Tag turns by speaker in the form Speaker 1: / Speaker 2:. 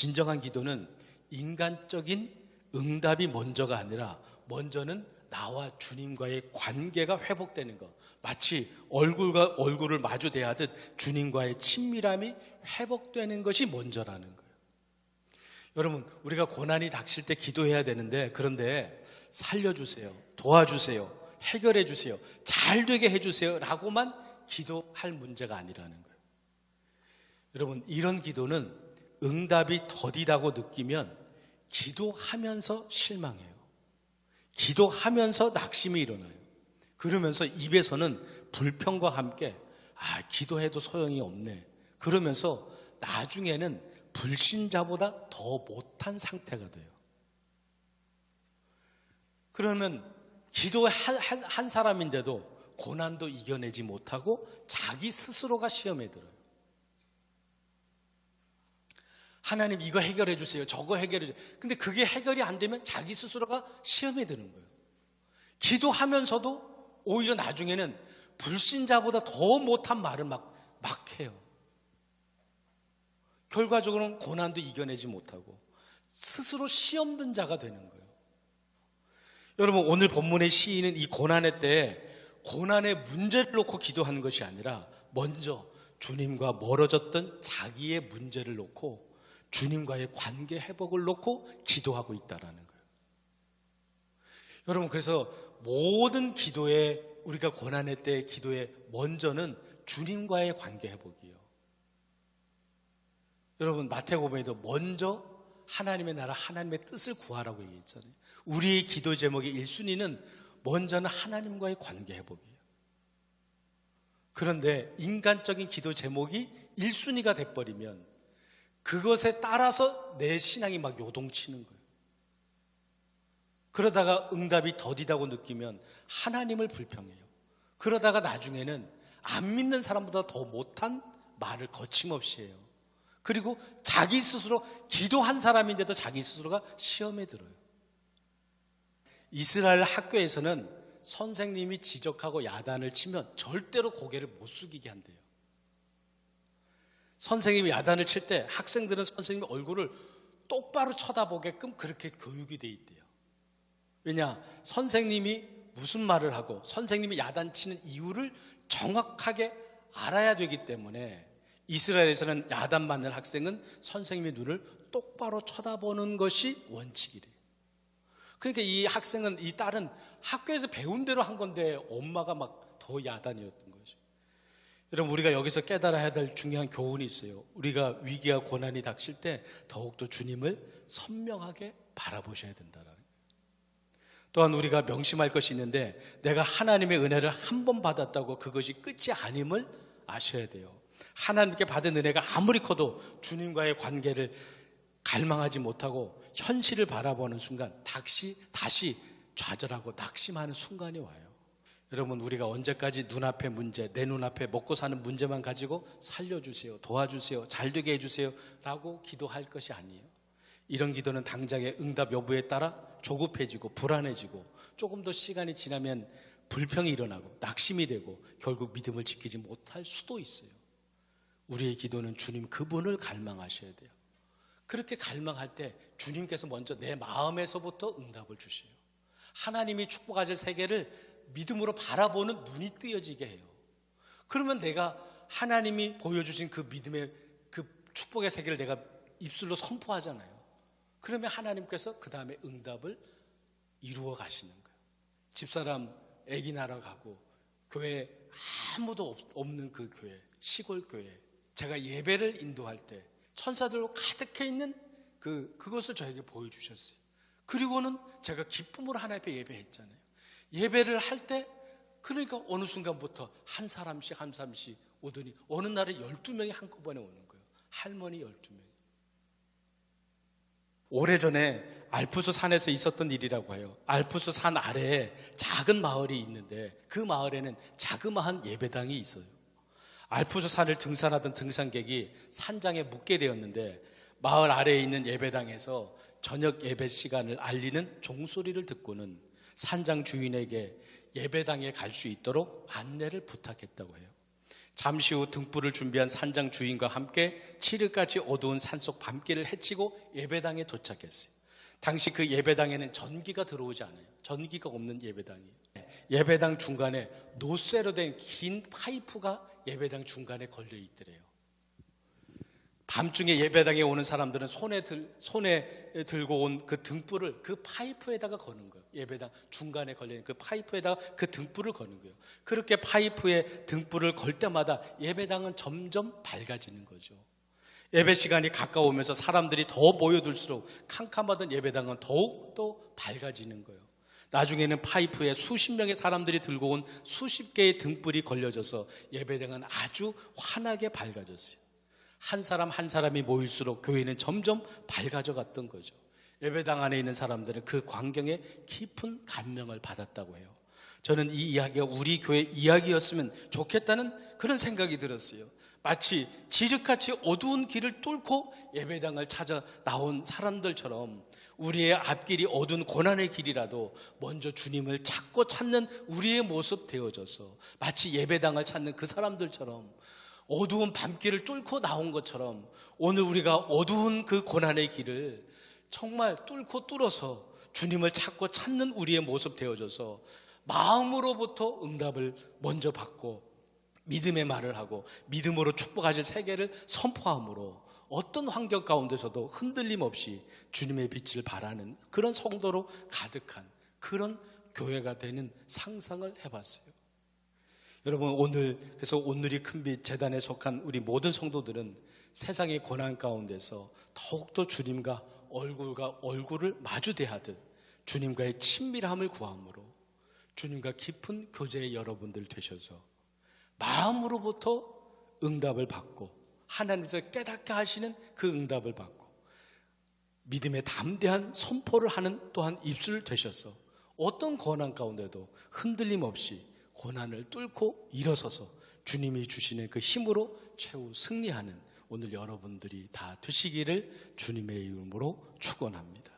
Speaker 1: 진정한 기도는 인간적인 응답이 먼저가 아니라 먼저는 나와 주님과의 관계가 회복되는 것. 마치 얼굴과 얼굴을 마주 대하듯 주님과의 친밀함이 회복되는 것이 먼저라는 거예요. 여러분, 우리가 고난이 닥칠 때 기도해야 되는데, 그런데 살려주세요, 도와주세요, 해결해 주세요, 잘 되게 해주세요 라고만 기도할 문제가 아니라는 거예요. 여러분, 이런 기도는 응답이 더디다고 느끼면 기도하면서 실망해요. 기도하면서 낙심이 일어나요. 그러면서 입에서는 불평과 함께 기도해도 소용이 없네, 그러면서 나중에는 불신자보다 더 못한 상태가 돼요. 그러면 기도한 사람인데도 고난도 이겨내지 못하고 자기 스스로가 시험에 들어요. 하나님 이거 해결해 주세요, 저거 해결해 주세요. 근데 그게 해결이 안 되면 자기 스스로가 시험에 드는 거예요. 기도하면서도 오히려 나중에는 불신자보다 더 못한 말을 막 해요. 결과적으로는 고난도 이겨내지 못하고 스스로 시험 든 자가 되는 거예요. 여러분, 오늘 본문의 시인은 이 고난의 때에 고난의 문제를 놓고 기도하는 것이 아니라 먼저 주님과 멀어졌던 자기의 문제를 놓고 주님과의 관계 회복을 놓고 기도하고 있다는 거예요. 여러분, 그래서 모든 기도에, 우리가 고난의 때 기도의 먼저는 주님과의 관계 회복이에요. 여러분, 마태복음에도 먼저 하나님의 나라, 하나님의 뜻을 구하라고 얘기했잖아요. 우리의 기도 제목의 1순위는 먼저는 하나님과의 관계 회복이에요. 그런데 인간적인 기도 제목이 1순위가 돼버리면 그것에 따라서 내 신앙이 막 요동치는 거예요. 그러다가 응답이 더디다고 느끼면 하나님을 불평해요. 그러다가 나중에는 안 믿는 사람보다 더 못한 말을 거침없이 해요. 그리고 자기 스스로, 기도한 사람인데도 자기 스스로가 시험에 들어요. 이스라엘 학교에서는 선생님이 지적하고 야단을 치면 절대로 고개를 못 숙이게 한대요. 선생님이 야단을 칠 때 학생들은 선생님의 얼굴을 똑바로 쳐다보게끔 그렇게 교육이 돼 있대요. 왜냐? 선생님이 무슨 말을 하고 선생님이 야단치는 이유를 정확하게 알아야 되기 때문에 이스라엘에서는 야단 맞는 학생은 선생님의 눈을 똑바로 쳐다보는 것이 원칙이래요. 그러니까 이 학생은, 이 딸은 학교에서 배운 대로 한 건데 엄마가 막 더 야단이었던 거죠. 여러분, 우리가 여기서 깨달아야 될 중요한 교훈이 있어요. 우리가 위기와 고난이 닥칠 때 더욱더 주님을 선명하게 바라보셔야 된다는 거예요. 또한 우리가 명심할 것이 있는데, 내가 하나님의 은혜를 한 번 받았다고 그것이 끝이 아님을 아셔야 돼요. 하나님께 받은 은혜가 아무리 커도 주님과의 관계를 갈망하지 못하고 현실을 바라보는 순간 다시 좌절하고 낙심하는 순간이 와요. 여러분, 우리가 언제까지 눈앞의 문제, 내 눈앞에 먹고 사는 문제만 가지고 살려주세요, 도와주세요, 잘되게 해주세요 라고 기도할 것이 아니에요. 이런 기도는 당장의 응답 여부에 따라 조급해지고 불안해지고 조금 더 시간이 지나면 불평이 일어나고 낙심이 되고 결국 믿음을 지키지 못할 수도 있어요. 우리의 기도는 주님 그분을 갈망하셔야 돼요. 그렇게 갈망할 때 주님께서 먼저 내 마음에서부터 응답을 주셔요. 하나님이 축복하실 세계를 믿음으로 바라보는 눈이 뜨여지게 해요. 그러면 내가 하나님이 보여주신 그 믿음의, 그 축복의 세계를 내가 입술로 선포하잖아요. 그러면 하나님께서 그 다음에 응답을 이루어 가시는 거예요. 집사람 아기 낳으러 가고 교회에 아무도 없는 그 교회, 시골 교회, 제가 예배를 인도할 때 천사들로 가득해 있는 그것을 저에게 보여주셨어요. 그리고는 제가 기쁨으로 하나님 앞에 예배했잖아요. 예배를 할 때 그러니까 어느 순간부터 한 사람씩 오더니 어느 날에 12명이 한꺼번에 오는 거예요. 할머니 12명. 오래전에 알프스 산에서 있었던 일이라고 해요. 알프스 산 아래에 작은 마을이 있는데 그 마을에는 자그마한 예배당이 있어요. 알프스 산을 등산하던 등산객이 산장에 묵게 되었는데 마을 아래에 있는 예배당에서 저녁 예배 시간을 알리는 종소리를 듣고는 산장 주인에게 예배당에 갈 수 있도록 안내를 부탁했다고 해요. 잠시 후 등불을 준비한 산장 주인과 함께 칠흑같이 어두운 산속 밤길을 헤치고 예배당에 도착했어요. 당시 그 예배당에는 전기가 들어오지 않아요. 전기가 없는 예배당이에요. 예배당 중간에 노쇠로 된 긴 파이프가 예배당 중간에 걸려 있더래요. 밤중에 예배당에 오는 사람들은 손에 들고 온 그 등불을 그 파이프에다가 거는 거예요. 예배당 중간에 걸려있는 그 파이프에다가 그 등불을 거는 거예요. 그렇게 파이프에 등불을 걸 때마다 예배당은 점점 밝아지는 거죠. 예배 시간이 가까우면서 사람들이 더 모여들수록 캄캄하던 예배당은 더욱더 밝아지는 거예요. 나중에는 파이프에 수십 명의 사람들이 들고 온 수십 개의 등불이 걸려져서 예배당은 아주 환하게 밝아졌어요. 한 사람 한 사람이 모일수록 교회는 점점 밝아져 갔던 거죠. 예배당 안에 있는 사람들은 그 광경에 깊은 감명을 받았다고 해요. 저는 이 이야기가 우리 교회 이야기였으면 좋겠다는 그런 생각이 들었어요. 마치 지륵같이 어두운 길을 뚫고 예배당을 찾아 나온 사람들처럼 우리의 앞길이 어두운 고난의 길이라도 먼저 주님을 찾고 찾는 우리의 모습 되어져서 마치 예배당을 찾는 그 사람들처럼 어두운 밤길을 뚫고 나온 것처럼 오늘 우리가 어두운 그 고난의 길을 정말 뚫고 뚫어서 주님을 찾고 찾는 우리의 모습 되어져서 마음으로부터 응답을 먼저 받고 믿음의 말을 하고 믿음으로 축복하실 세계를 선포함으로 어떤 환경 가운데서도 흔들림 없이 주님의 빛을 발하는 그런 성도로 가득한 그런 교회가 되는 상상을 해봤어요. 여러분, 그래서 오늘이 큰빛 재단에 속한 우리 모든 성도들은 세상의 고난 가운데서 더욱더 주님과 얼굴과 얼굴을 마주 대하듯 주님과의 친밀함을 구함으로 주님과 깊은 교제의 여러분들 되셔서 마음으로부터 응답을 받고 하나님께서 깨닫게 하시는 그 응답을 받고 믿음의 담대한 선포를 하는 또한 입술 되셔서 어떤 고난 가운데도 흔들림 없이 고난을 뚫고 일어서서 주님이 주시는 그 힘으로 최후 승리하는 오늘 여러분들이 다 되시기를 주님의 이름으로 축원합니다.